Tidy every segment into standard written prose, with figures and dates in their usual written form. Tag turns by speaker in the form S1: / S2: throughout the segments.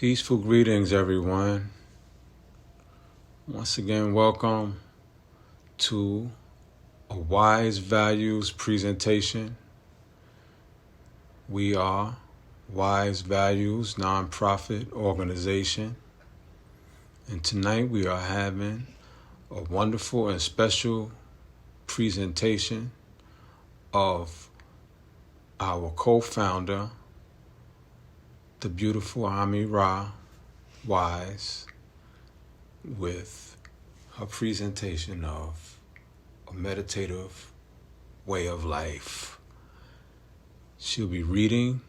S1: Peaceful greetings, everyone. Once again, welcome to a Wise Values presentation. We are Wise Values nonprofit organization, and tonight we are having a wonderful and special presentation of our co-founder, the beautiful Ami Ra Wise, with her presentation of a meditative way of life. She'll be reading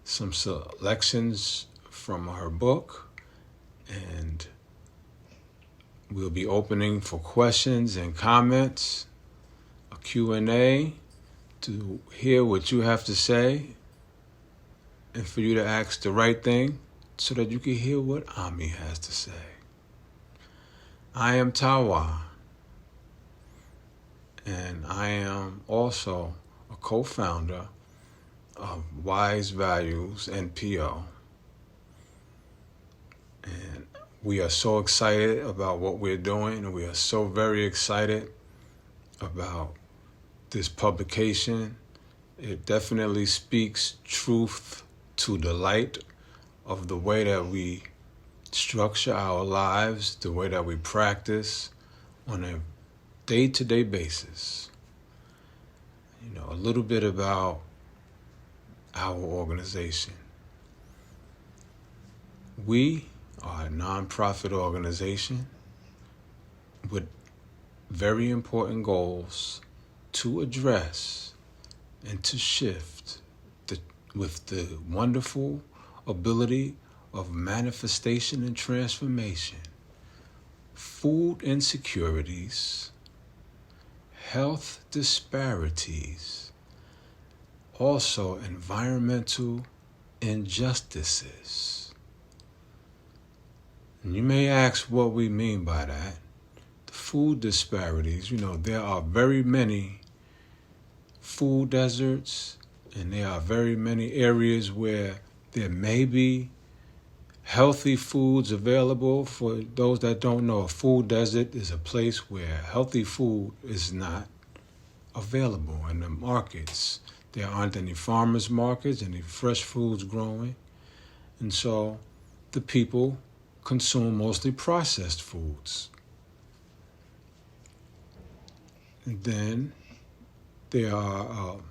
S1: some selections from her book, and we'll be opening for questions and comments, a Q&A to hear what you have to say, and for you to ask the right thing so that you can hear what Ami has to say. I am Tawa, and I am also a co-founder of Wise Values NPO. And we are so excited about what we're doing, and we are so very excited about this publication. It definitely speaks truth to the light of the way that we structure our lives, the way that we practice on a day-to-day basis. A little bit about our organization. We are a nonprofit organization with very important goals to address and to shift with the wonderful ability of manifestation and transformation, food insecurities, health disparities, also environmental injustices. And you may ask what we mean by that. The food disparities, there are very many food deserts, and there are very many areas where there may be healthy foods available. For those that don't know, a food desert is a place where healthy food is not available in the markets. There aren't any farmers markets, any fresh foods growing. And so the people consume mostly processed foods. And then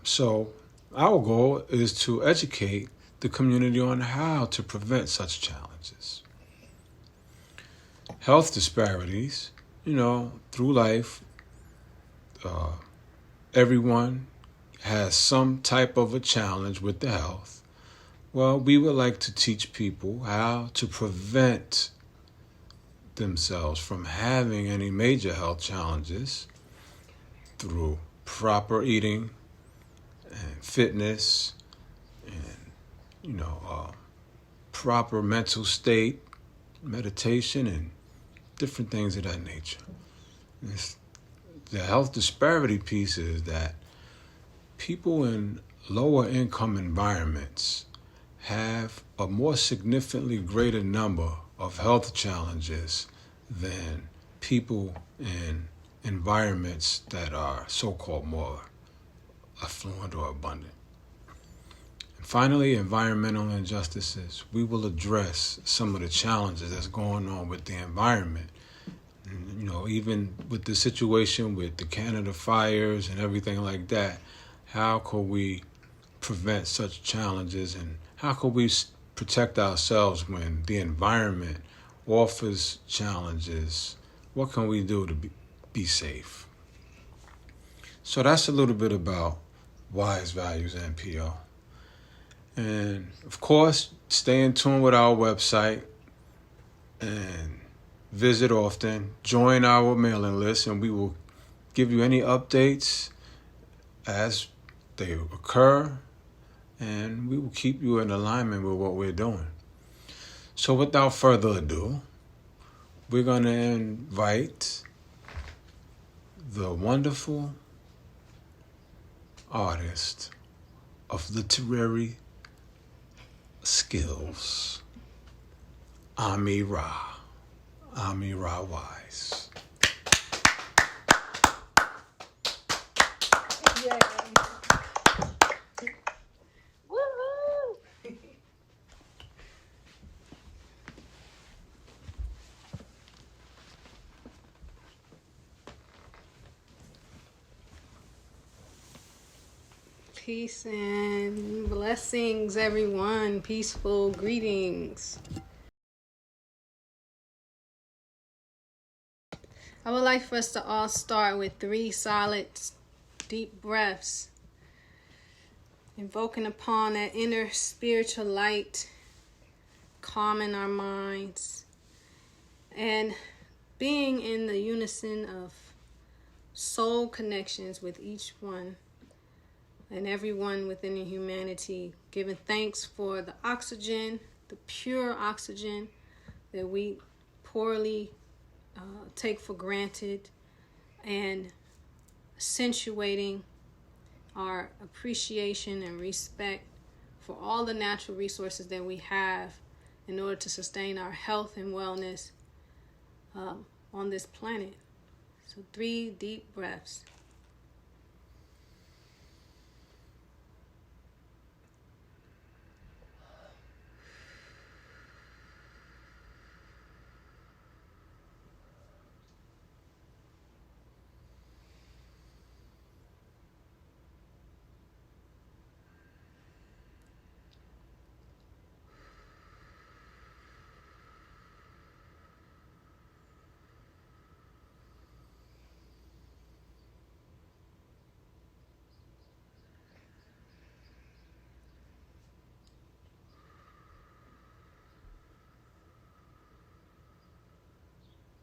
S1: so our goal is to educate the community on how to prevent such challenges. Health disparities, through life, everyone has some type of a challenge with the health. Well, we would like to teach people how to prevent themselves from having any major health challenges through proper eating and fitness and proper mental state, meditation, and different things of that nature. The health disparity piece is that people in lower income environments have a more significantly greater number of health challenges than people in environments that are so-called more affluent or abundant. And finally, environmental injustices. We will address some of the challenges that's going on with the environment. And, even with the situation with the Canada fires and everything like that, how could we prevent such challenges, and how could we protect ourselves when the environment offers challenges? What can we do to be safe? So that's a little bit about Wise Values NPO. And of course, stay in tune with our website and visit often. Join our mailing list, and we will give you any updates as they occur, and we will keep you in alignment with what we're doing. So without further ado, we're going to invite the wonderful artist of literary skills, Ami Ra. Ami Ra Wise.
S2: Yeah. Woo-hoo! Peace and blessings, everyone. Peaceful greetings. I would like for us to all start with 3 solid, deep breaths, invoking upon that inner spiritual light, calming our minds, and being in the unison of soul connections with each one and everyone within the humanity, giving thanks for the oxygen, the pure oxygen that we poorly take for granted, and accentuating our appreciation and respect for all the natural resources that we have in order to sustain our health and wellness on this planet. So 3 deep breaths.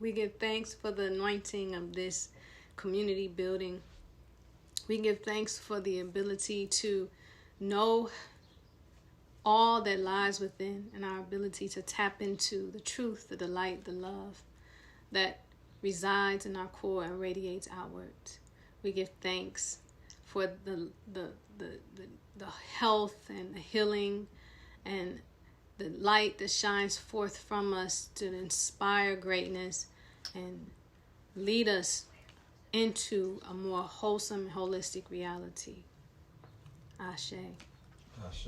S2: We give thanks for the anointing of this community building. We give thanks for the ability to know all that lies within and our ability to tap into the truth, the delight, the love that resides in our core and radiates outwards. We give thanks for the health and the healing and the light that shines forth from us to inspire greatness and lead us into a more wholesome, holistic reality. Ashe.
S1: Ashe.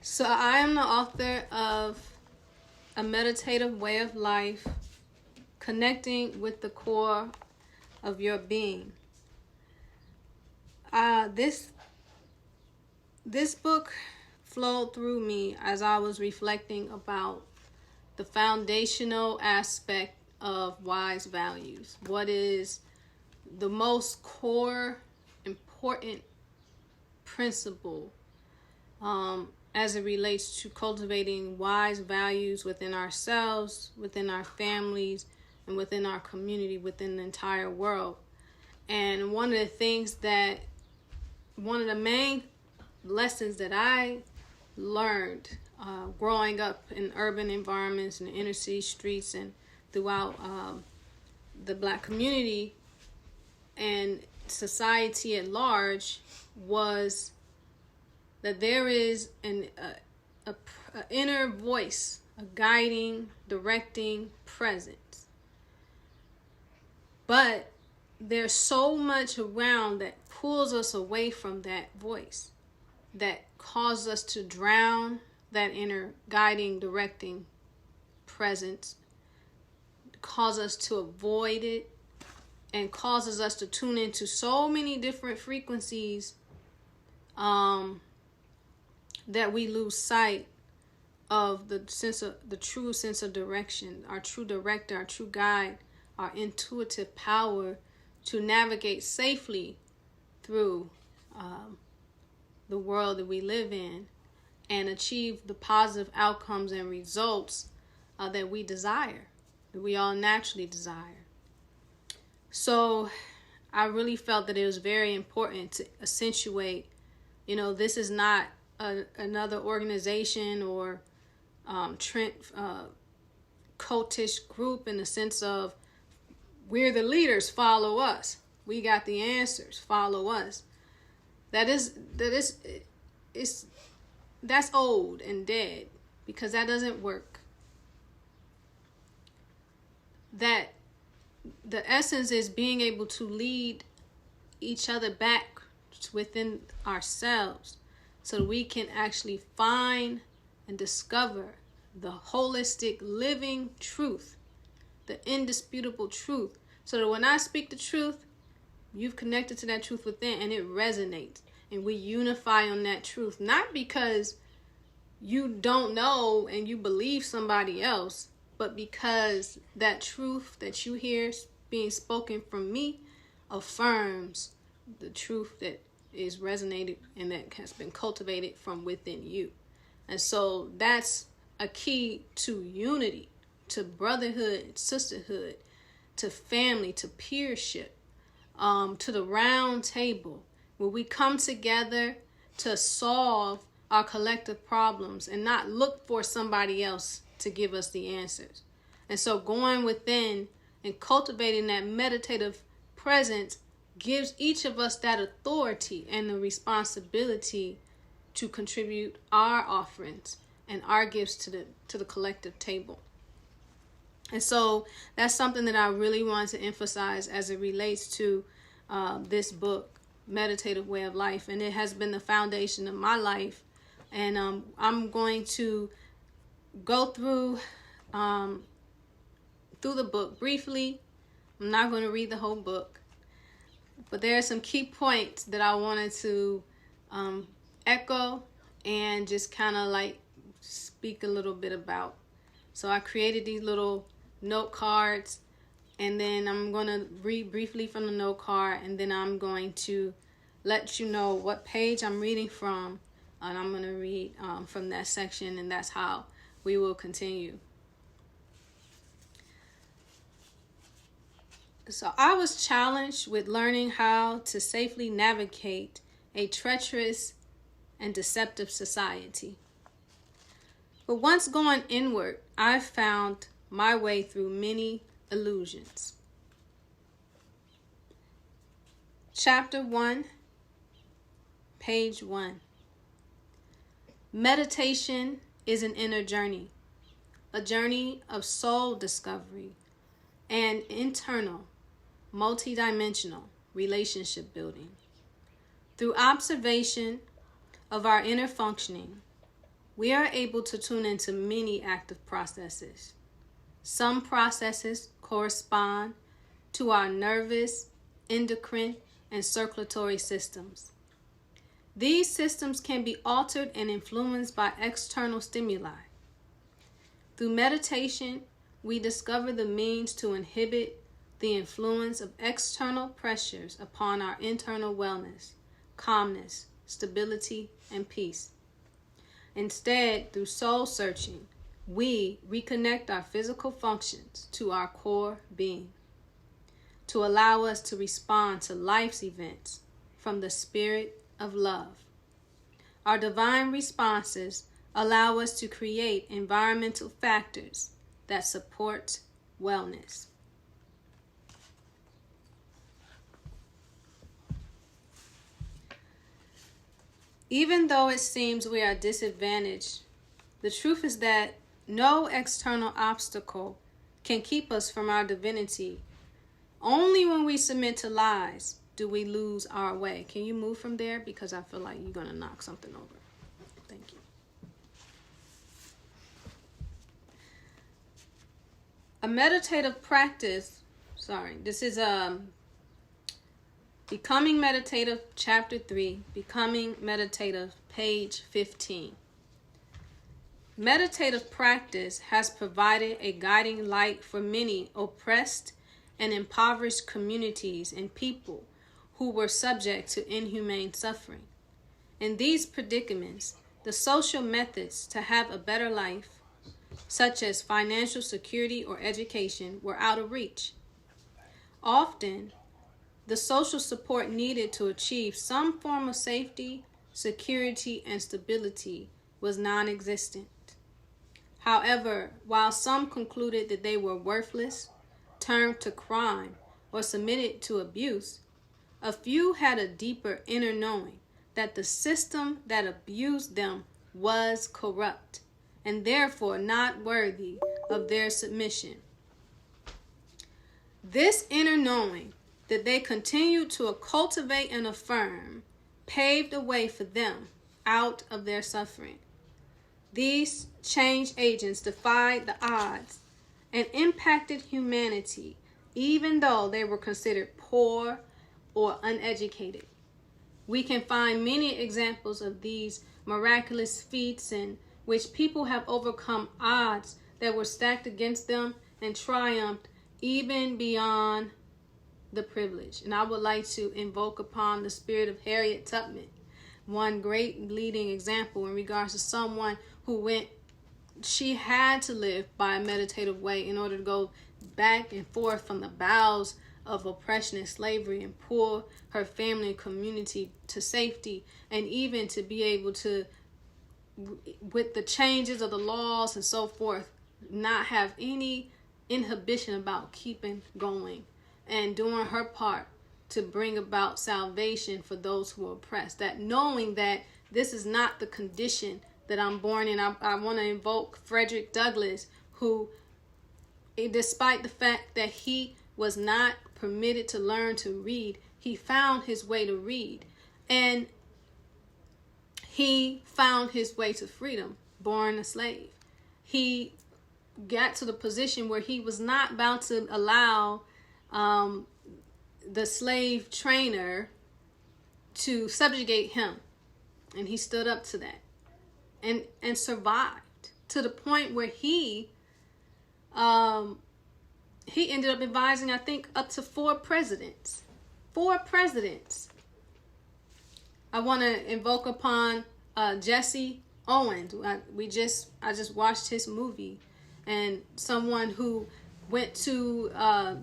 S2: So I am the author of A Meditative Way of Life, connecting with the core of your being. This book flowed through me as I was reflecting about the foundational aspect of wise values. What is the most core, important principle as it relates to cultivating wise values within ourselves, within our families, and within our community, within the entire world. And one of the main lessons that I learned growing up in urban environments and inner city streets and throughout the Black community and society at large was that there is an inner voice, a guiding, directing presence. But there's so much around that pulls us away from that voice, that causes us to drown that inner guiding, directing presence, causes us to avoid it, and causes us to tune into so many different frequencies that we lose sight of the true sense of direction, our true director, our true guide, our intuitive power to navigate safely through the world that we live in and achieve the positive outcomes and results that we desire, that we all naturally desire. So I really felt that it was very important to accentuate, this is not another organization or cultish group in the sense of we're the leaders, follow us. We got the answers, follow us. It's that's old and dead, because that doesn't work. That the essence is being able to lead each other back within ourselves so that we can actually find and discover the holistic living truth, the indisputable truth, so that when I speak the truth, you've connected to that truth within and it resonates, and we unify on that truth, not because you don't know and you believe somebody else, but because that truth that you hear being spoken from me affirms the truth that is resonated and that has been cultivated from within you. And so that's a key to unity, to brotherhood, sisterhood, to family, to peership, to the round table, where we come together to solve our collective problems and not look for somebody else to give us the answers. And so going within and cultivating that meditative presence gives each of us that authority and the responsibility to contribute our offerings and our gifts to the collective table. And so that's something that I really want to emphasize as it relates to this book, Meditative Way of Life. And it has been the foundation of my life. And I'm going to go through the book briefly. I'm not going to read the whole book, but there are some key points that I wanted to echo and just kind of like speak a little bit about. So I created these little note cards, and then I'm going to read briefly from the note card, and then I'm going to let you know what page I'm reading from, and I'm going to read from that section, and that's how we will continue. So I was challenged with learning how to safely navigate a treacherous and deceptive society. But once going inward, I found my way through many illusions. Chapter 1, page 1. Meditation is an inner journey, a journey of soul discovery and internal, multidimensional relationship building. Through observation of our inner functioning, we are able to tune into many active processes. Some processes correspond to our nervous, endocrine, and circulatory systems. These systems can be altered and influenced by external stimuli. Through meditation, we discover the means to inhibit the influence of external pressures upon our internal wellness, calmness, stability, and peace. Instead, through soul searching, we reconnect our physical functions to our core being, to allow us to respond to life's events from the spirit of love. Our divine responses allow us to create environmental factors that support wellness. Even though it seems we are disadvantaged, the truth is that no external obstacle can keep us from our divinity. Only when we submit to lies do we lose our way. Can you move from there? Because I feel like you're going to knock something over. Thank you. A meditative practice, this is Becoming Meditative, Chapter 3, Becoming Meditative, page 15. Meditative practice has provided a guiding light for many oppressed and impoverished communities and people who were subject to inhumane suffering. In these predicaments, the social methods to have a better life, such as financial security or education, were out of reach. Often, the social support needed to achieve some form of safety, security, and stability was non-existent. However, while some concluded that they were worthless, turned to crime, or submitted to abuse, a few had a deeper inner knowing that the system that abused them was corrupt, and therefore not worthy of their submission. This inner knowing that they continued to cultivate and affirm paved a way for them out of their suffering. These change agents defied the odds and impacted humanity, even though they were considered poor or uneducated. We can find many examples of these miraculous feats in which people have overcome odds that were stacked against them and triumphed even beyond the privilege. And I would like to invoke upon the spirit of Harriet Tubman, one great leading example in regards to someone who she had to live by a meditative way in order to go back and forth from the bowels of oppression and slavery and pull her family and community to safety, and even to be able to, with the changes of the laws and so forth, not have any inhibition about keeping going and doing her part to bring about salvation for those who are oppressed. That knowing that this is not the condition that I'm born in. I want to invoke Frederick Douglass, who, despite the fact that he was not permitted to learn to read, he found his way to read. And he found his way to freedom, born a slave. He got to the position where he was not about to allow the slave trainer to subjugate him. And he stood up to that and survived to the point where he ended up advising, I think, up to 4 presidents. 4 presidents. I want to invoke upon Jesse Owens. I just watched his movie, and someone who went to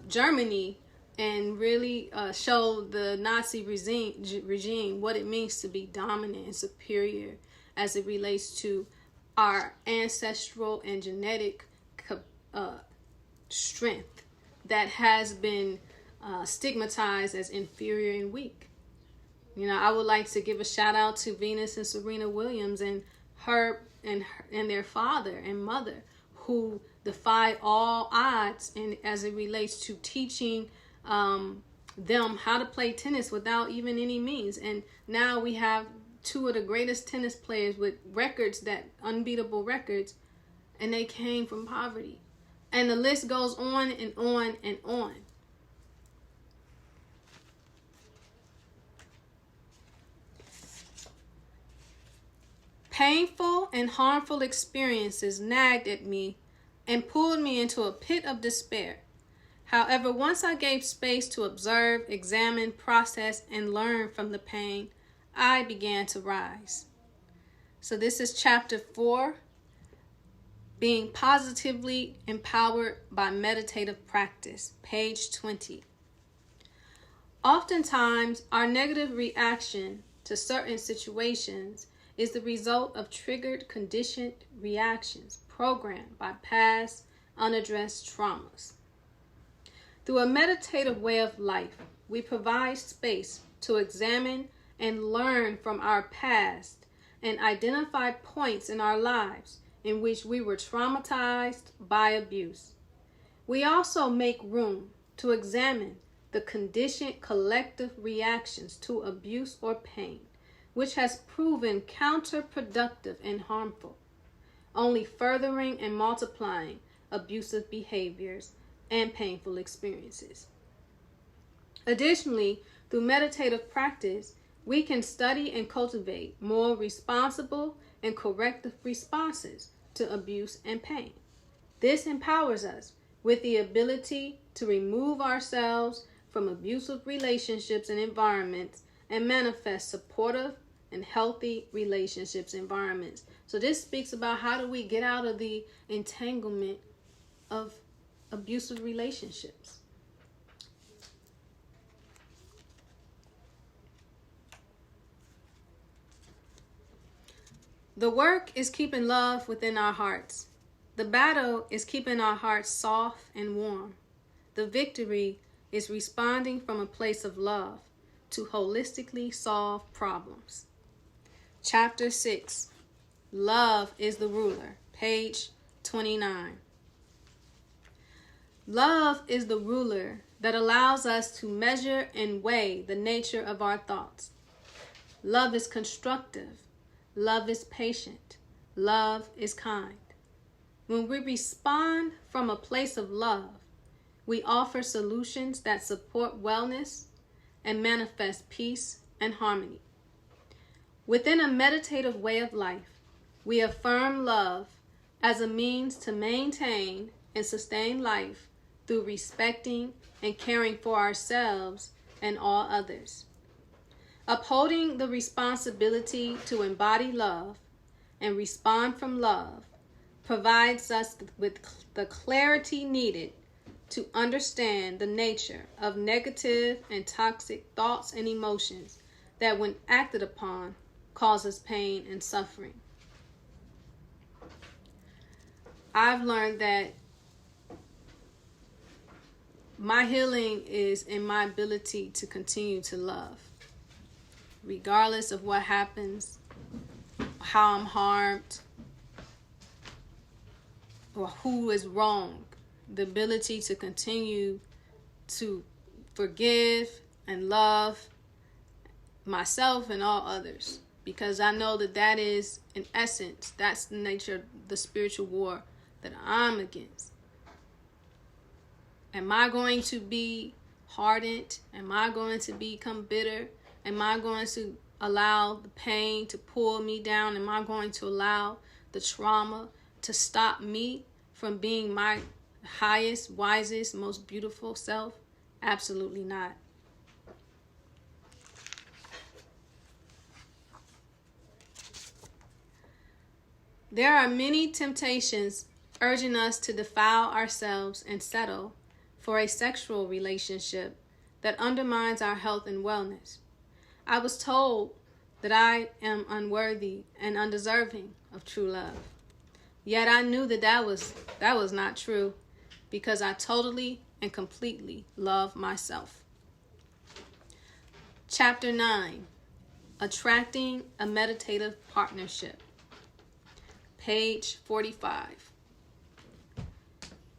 S2: Germany and really showed the Nazi regime what it means to be dominant and superior as it relates to our ancestral and genetic strength that has been stigmatized as inferior and weak. You know, I would like to give a shout out to Venus and Serena Williams and their father and mother, who defied all odds and as it relates to teaching them how to play tennis without even any means. And now we have 2 of the greatest tennis players with records, that unbeatable records, and they came from poverty. And the list goes on and on and on. Painful and harmful experiences nagged at me and pulled me into a pit of despair. However, once I gave space to observe, examine, process, and learn from the pain, I began to rise. So this is chapter 4, being positively empowered by meditative practice, page 20. Oftentimes, our negative reaction to certain situations is the result of triggered, conditioned reactions programmed by past, unaddressed traumas. Through a meditative way of life, we provide space to examine and learn from our past and identify points in our lives in which we were traumatized by abuse. We also make room to examine the conditioned collective reactions to abuse or pain, which has proven counterproductive and harmful, only furthering and multiplying abusive behaviors and painful experiences. Additionally, through meditative practice, we can study and cultivate more responsible and corrective responses to abuse and pain. This empowers us with the ability to remove ourselves from abusive relationships and environments and manifest supportive and healthy relationships environments. So this speaks about how do we get out of the entanglement of abusive relationships. The work is keeping love within our hearts. The battle is keeping our hearts soft and warm. The victory is responding from a place of love to holistically solve problems. Chapter 6, Love is the ruler. Page 29. Love is the ruler that allows us to measure and weigh the nature of our thoughts. Love is constructive. Love is patient. Love is kind. When we respond from a place of love, we offer solutions that support wellness and manifest peace and harmony. Within a meditative way of life, we affirm love as a means to maintain and sustain life through respecting and caring for ourselves and all others. Upholding the responsibility to embody love and respond from love provides us with the clarity needed to understand the nature of negative and toxic thoughts and emotions that, when acted upon, causes pain and suffering. I've learned that my healing is in my ability to continue to love, regardless of what happens, how I'm harmed, or who is wrong. The ability to continue to forgive and love myself and all others, because I know that that is, in essence, that's the nature of the spiritual war that I'm against. Am I going to be hardened? Am I going to become bitter? Am I going to allow the pain to pull me down? Am I going to allow the trauma to stop me from being my highest, wisest, most beautiful self? Absolutely not. There are many temptations urging us to defile ourselves and settle for a sexual relationship that undermines our health and wellness. I was told that I am unworthy and undeserving of true love. Yet I knew that that was not true, because I totally and completely love myself. Chapter 9, Attracting a Meditative Partnership. Page 45.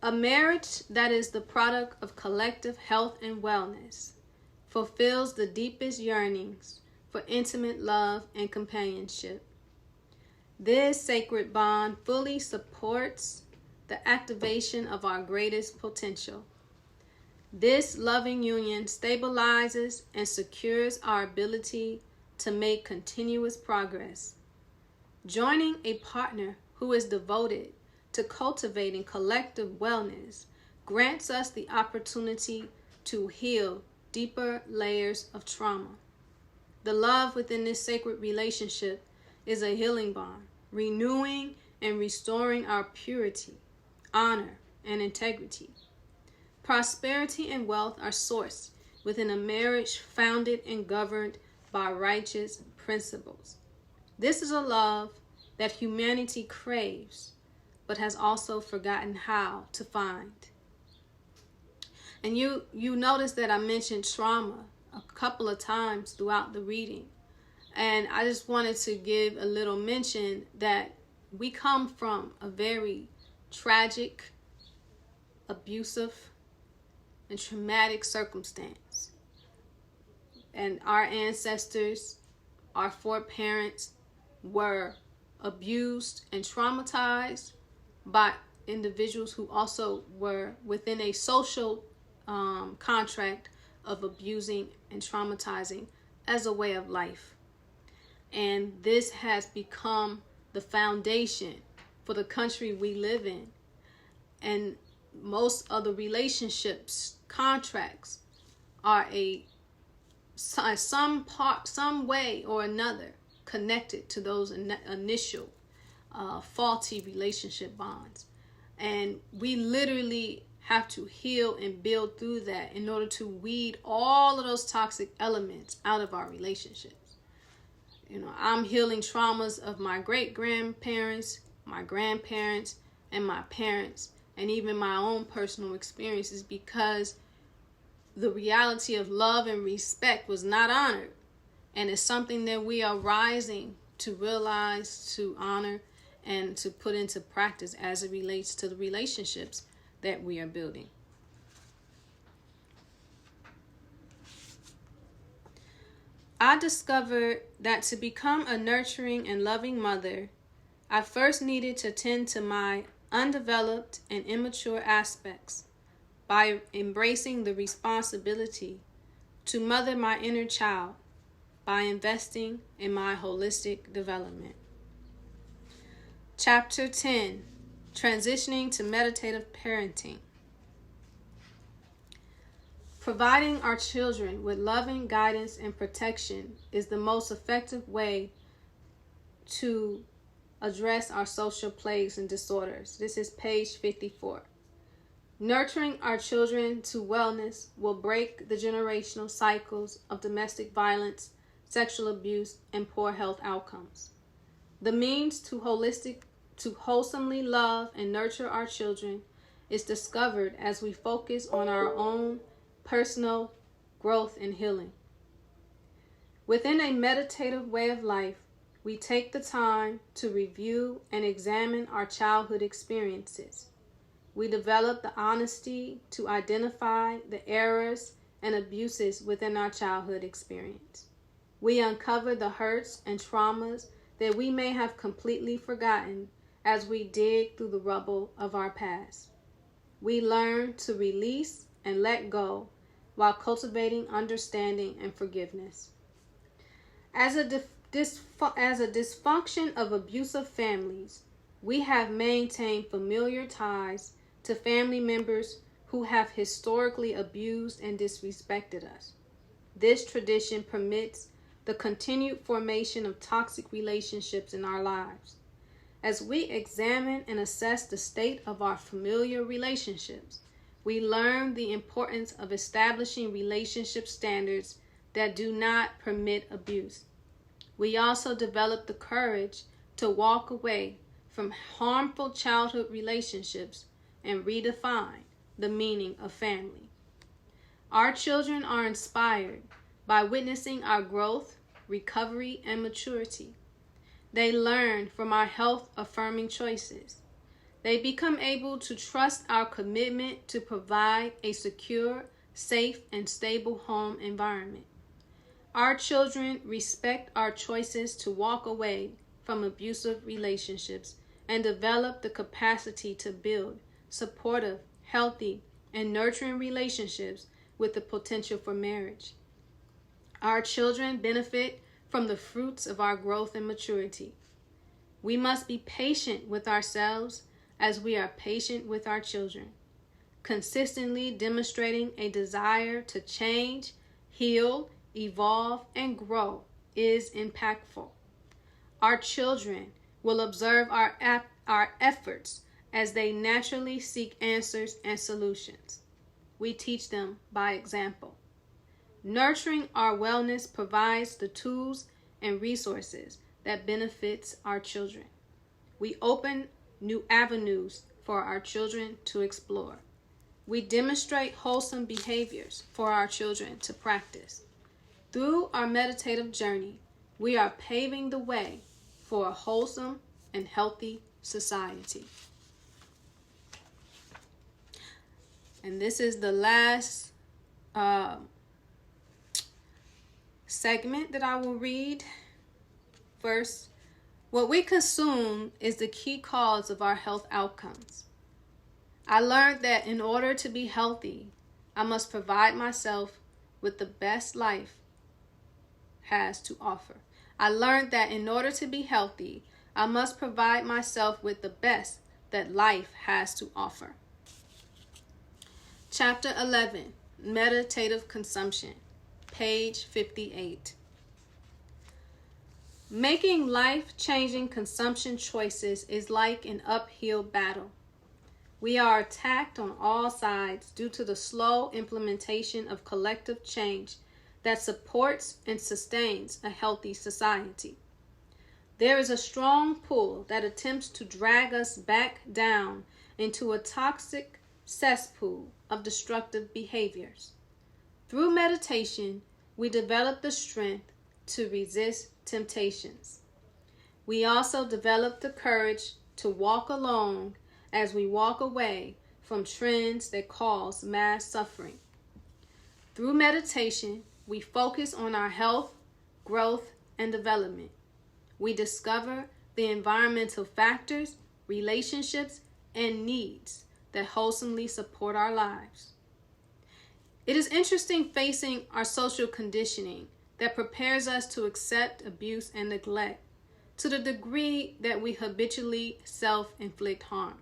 S2: A marriage that is the product of collective health and wellness fulfills the deepest yearnings for intimate love and companionship. This sacred bond fully supports the activation of our greatest potential. This loving union stabilizes and secures our ability to make continuous progress. Joining a partner who is devoted to cultivating collective wellness grants us the opportunity to heal deeper layers of trauma. The love within this sacred relationship is a healing bond, renewing and restoring our purity, honor, and integrity. Prosperity and wealth are sourced within a marriage founded and governed by righteous principles. This is a love that humanity craves, but has also forgotten how to find. And you notice that I mentioned trauma a couple of times throughout the reading. And I just wanted to give a little mention that we come from a very tragic, abusive, and traumatic circumstance. And our ancestors, our foreparents, were abused and traumatized by individuals who also were within a social contract of abusing and traumatizing as a way of life. And this has become the foundation for the country we live in. And most of the relationships, contracts, are some way or another connected to those initial faulty relationship bonds. And we literally have to heal and build through that in order to weed all of those toxic elements out of our relationships. I'm healing traumas of my great-grandparents, my grandparents, and my parents, and even my own personal experiences, because the reality of love and respect was not honored. And it's something that we are rising to realize, to honor, and to put into practice as it relates to the relationships that we are building. I discovered that to become a nurturing and loving mother, I first needed to tend to my undeveloped and immature aspects by embracing the responsibility to mother my inner child by investing in my holistic development. Chapter 10, Transitioning to Meditative Parenting. Providing our children with loving guidance and protection is the most effective way to address our social plagues and disorders. This is page 54. Nurturing our children to wellness will break the generational cycles of domestic violence, sexual abuse, and poor health outcomes. The means to wholesomely love and nurture our children is discovered as we focus on our own personal growth and healing. Within a meditative way of life, we take the time to review and examine our childhood experiences. We develop the honesty to identify the errors and abuses within our childhood experience. We uncover the hurts and traumas that we may have completely forgotten as we dig through the rubble of our past. We learn to release and let go while cultivating understanding and forgiveness. As a dysfunction of abusive families, we have maintained familiar ties to family members who have historically abused and disrespected us. This tradition permits the continued formation of toxic relationships in our lives. As we examine and assess the state of our familiar relationships, we learn the importance of establishing relationship standards that do not permit abuse. We also develop the courage to walk away from harmful childhood relationships and redefine the meaning of family. Our children are inspired by witnessing our growth, recovery, and maturity. They learn from our health-affirming choices. They become able to trust our commitment to provide a secure, safe, and stable home environment. Our children respect our choices to walk away from abusive relationships and develop the capacity to build supportive, healthy, and nurturing relationships with the potential for marriage. Our children benefit from the fruits of our growth and maturity. We must be patient with ourselves as we are patient with our children. Consistently demonstrating a desire to change, heal, evolve, and grow is impactful. Our children will observe our efforts as they naturally seek answers and solutions. We teach them by example. Nurturing our wellness provides the tools and resources that benefits our children. We open new avenues for our children to explore. We demonstrate wholesome behaviors for our children to practice. Through our meditative journey, we are paving the way for a wholesome and healthy society. And this is the last segment that I will read. First, what we consume is the key cause of our health outcomes. I learned that in order to be healthy, I must provide myself with the best life has to offer. I learned that in order to be healthy, I must provide myself with the best that life has to offer. Chapter 11, Meditative Consumption, page 58. Making life-changing consumption choices is like an uphill battle. We are attacked on all sides due to the slow implementation of collective change that supports and sustains a healthy society. There is a strong pull that attempts to drag us back down into a toxic cesspool of destructive behaviors. Through meditation, we develop the strength to resist temptations. We also develop the courage to walk alone as we walk away from trends that cause mass suffering. Through meditation, we focus on our health, growth, and development. We discover the environmental factors, relationships, and needs that wholesomely support our lives. It is interesting facing our social conditioning that prepares us to accept abuse and neglect to the degree that we habitually self-inflict harm.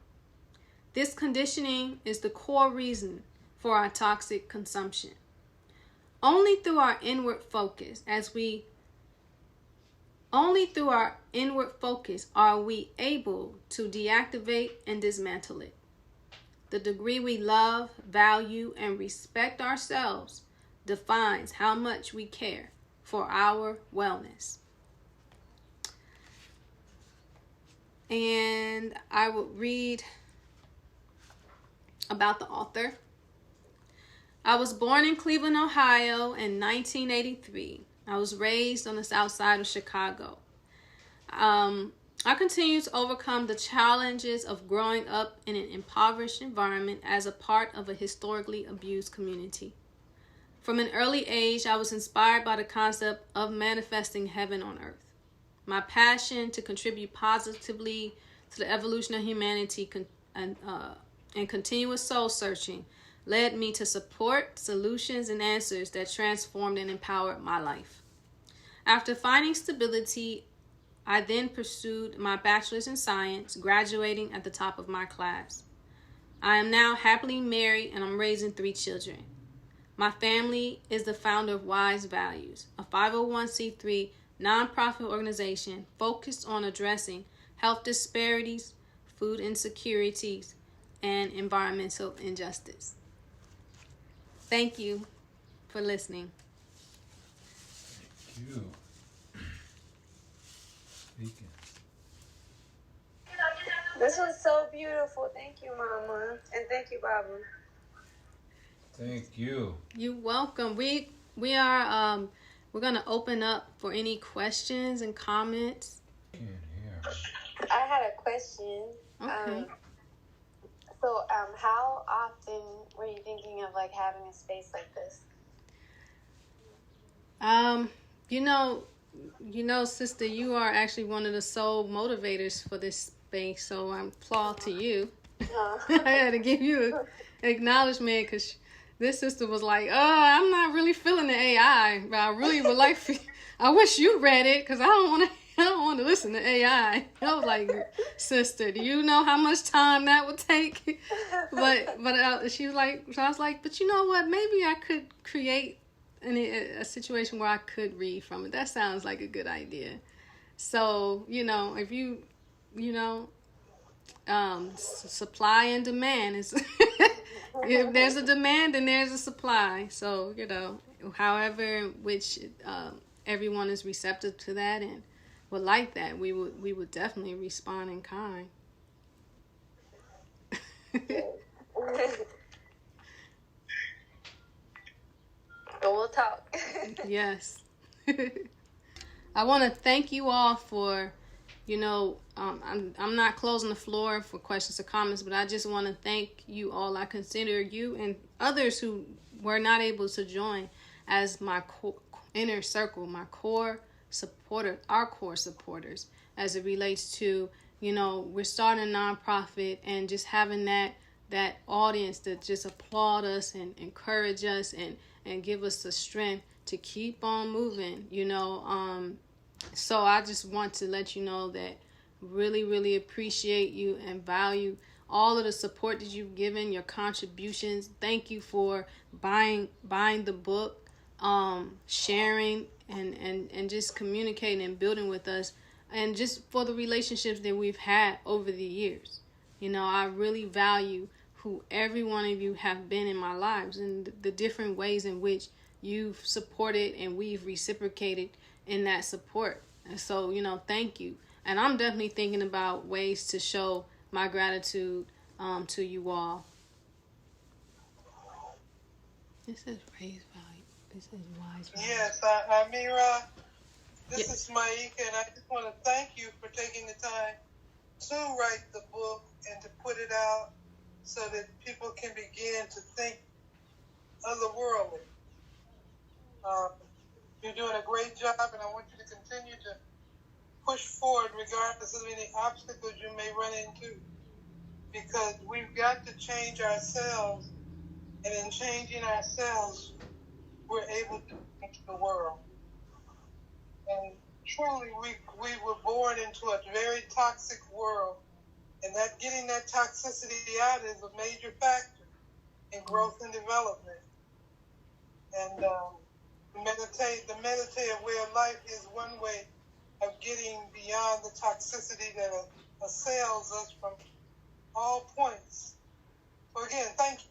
S2: This conditioning is the core reason for our toxic consumption. Only through our inward focus are we able to deactivate and dismantle it. The degree we love, value, and respect ourselves defines how much we care for our wellness. And I will read about the author. I was born in Cleveland, Ohio in 1983. I was raised on the south side of Chicago. I continue to overcome the challenges of growing up in an impoverished environment as a part of a historically abused community. From an early age, I was inspired by the concept of manifesting heaven on earth. My passion to contribute positively to the evolution of humanity and continuous soul searching led me to support solutions and answers that transformed and empowered my life. After finding stability, I then pursued my bachelor's in science, graduating at the top of my class. I am now happily married and I'm raising 3 children. My family is the founder of Wise Values, a 501c3 nonprofit organization focused on addressing health disparities, food insecurities, and environmental injustice. Thank you for listening.
S1: Thank you. Speaking.
S3: This was so beautiful. Thank you, Mama. And thank you, Baba.
S1: Thank you.
S2: You're welcome. We are we're gonna open up for any questions and comments.
S1: Can't hear.
S3: I had a question.
S2: Okay.
S3: So, how often were you thinking of like having a space like this?
S2: You know, sister, you are actually one of the sole motivators for this space, so I'm applaud to you. I had to give you an acknowledgement because this sister was like, I'm not really feeling the AI, but I really would like. I wish you read it because I don't want to listen to AI. I was like, sister, do you know how much time that would take? But she was like, so I was like, but you know what? Maybe I could create a situation where I could read from it. That sounds like a good idea. So, if supply and demand is, if there's a demand, then there's a supply. So, however which everyone is receptive to that and would like that, we would definitely respond in kind.
S3: But we'll talk.
S2: Yes. I want to thank you all for, I'm not closing the floor for questions or comments, but I just want to thank you all. I consider you and others who were not able to join as my inner circle, my core supporter, our core supporters, as it relates to, we're starting a nonprofit and just having that audience that just applaud us and encourage us and give us the strength to keep on moving, So I just want to let you know that really, really appreciate you and value all of the support that you've given, your contributions. Thank you for buying the book, sharing and just communicating and building with us, and just for the relationships that we've had over the years. I really value who every one of you have been in my lives and the different ways in which you've supported and we've reciprocated in that support. And so, thank you. And I'm definitely thinking about ways to show my gratitude to you all. This is raise value. This is wise value.
S4: Yes, Amira, This is Maika, and I just want to thank you for taking the time to write the book and to put it out so that people can begin to think otherworldly. You're doing a great job, and I want you to continue to push forward regardless of any obstacles you may run into, because we've got to change ourselves, and in changing ourselves, we're able to change the world. And truly, we were born into a very toxic world, and that getting that toxicity out is a major factor in growth and development. And the meditative way of life is one way of getting beyond the toxicity that assails us from all points. So again, thank you.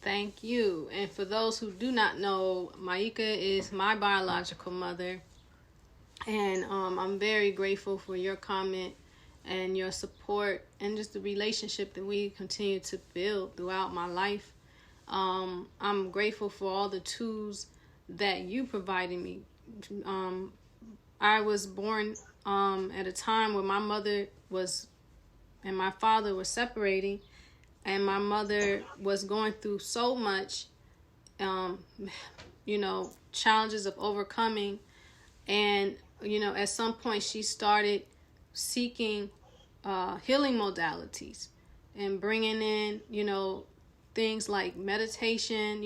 S2: Thank you. And for those who do not know, Maika is my biological mother. And I'm very grateful for your comment and your support and just the relationship that we continue to build throughout my life. I'm grateful for all the tools that you provided me. I was born at a time where my mother was and my father was separating, and my mother was going through so much, challenges of overcoming. And, at some point she started seeking healing modalities and bringing in, things like meditation,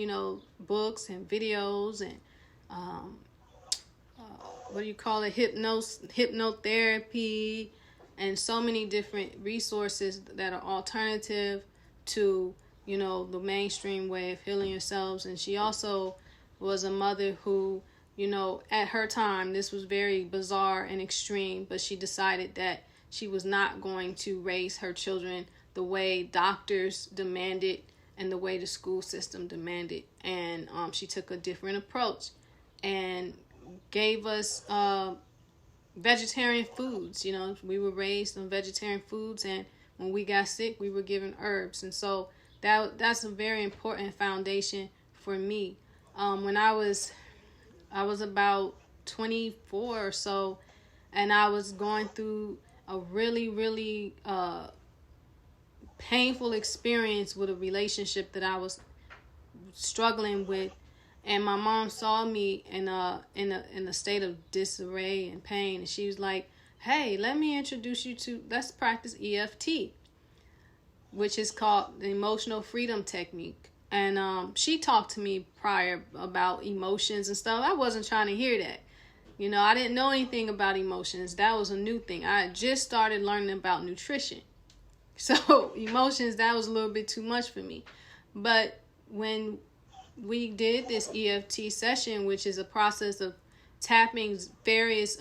S2: books and videos and hypnotherapy, and so many different resources that are alternative to, the mainstream way of healing yourselves. And she also was a mother who, at her time, this was very bizarre and extreme, but she decided that she was not going to raise her children the way doctors demanded and the way the school system demanded. And she took a different approach and gave us vegetarian foods. We were raised on vegetarian foods, and when we got sick, we were given herbs. And so that's a very important foundation for me. When I was about 24 or so, and I was going through a really, really painful experience with a relationship that I was struggling with, and my mom saw me in a state of disarray and pain, and she was like, "Hey, let me introduce you to, let's practice EFT, which is called the Emotional Freedom Technique." And she talked to me prior about emotions and stuff. I wasn't trying to hear that. I didn't know anything about emotions. That was a new thing. I had just started learning about nutrition. So emotions, that was a little bit too much for me. But when we did this EFT session, which is a process of tapping various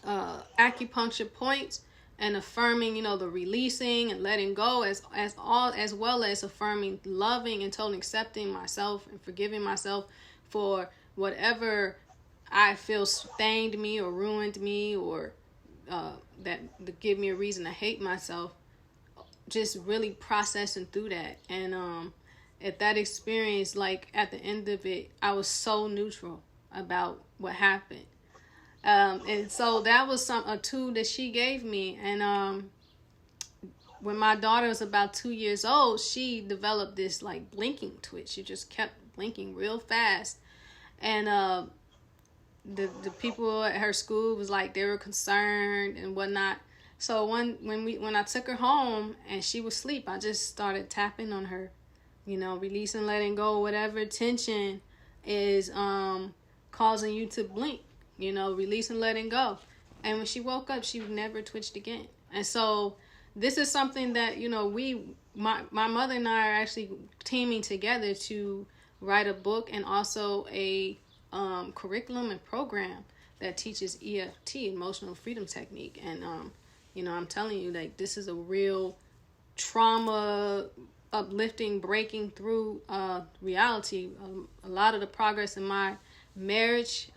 S2: acupuncture points and affirming, the releasing and letting go, as well as affirming, loving, and totally accepting myself and forgiving myself for whatever I feel stained me or ruined me, or that give me a reason to hate myself. Just really processing through that. And at that experience, like at the end of it, I was so neutral about what happened. And so that was a tool that she gave me. And when my daughter was about 2 years old, she developed this like blinking twitch. She just kept blinking real fast. And the people at her school was like, they were concerned and whatnot. So when I took her home and she was asleep, I just started tapping on her, releasing, letting go, whatever tension is causing you to blink, releasing, letting go. And when she woke up, she never twitched again. And so this is something that, my mother and I are actually teaming together to write a book and also a curriculum and program that teaches EFT, Emotional Freedom Technique. And I'm telling you, like, this is a real trauma uplifting, breaking through reality. A lot of the progress in my marriage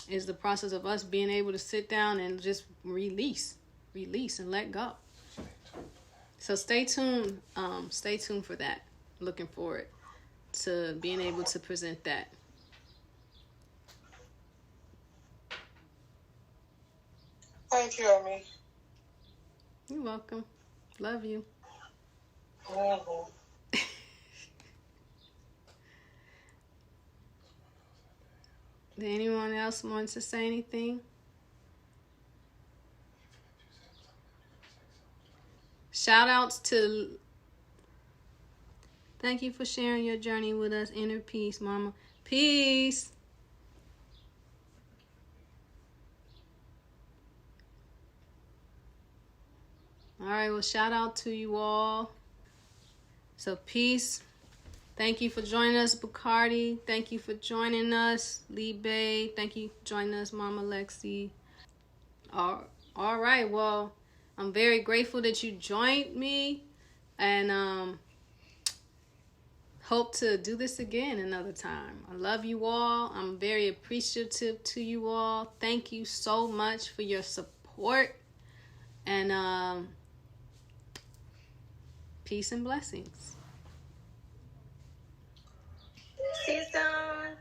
S2: is the process of us being able to sit down and just release and let go. So stay tuned for that. Looking forward to being able to present that.
S4: Thank you, Amy.
S2: You're welcome. Love you.
S4: Mm-hmm.
S2: Did anyone else want to say anything? Shout outs to, thank you for sharing your journey with us. Inner peace, Mama. Peace. All right, well, shout out to you all. So, peace. Thank you for joining us, Bacardi. Thank you for joining us, Lee Bay. Thank you for joining us, Mama Lexi. All right, well, I'm very grateful that you joined me, and hope to do this again another time. I love you all. I'm very appreciative to you all. Thank you so much for your support, and peace and blessings.
S3: See you soon.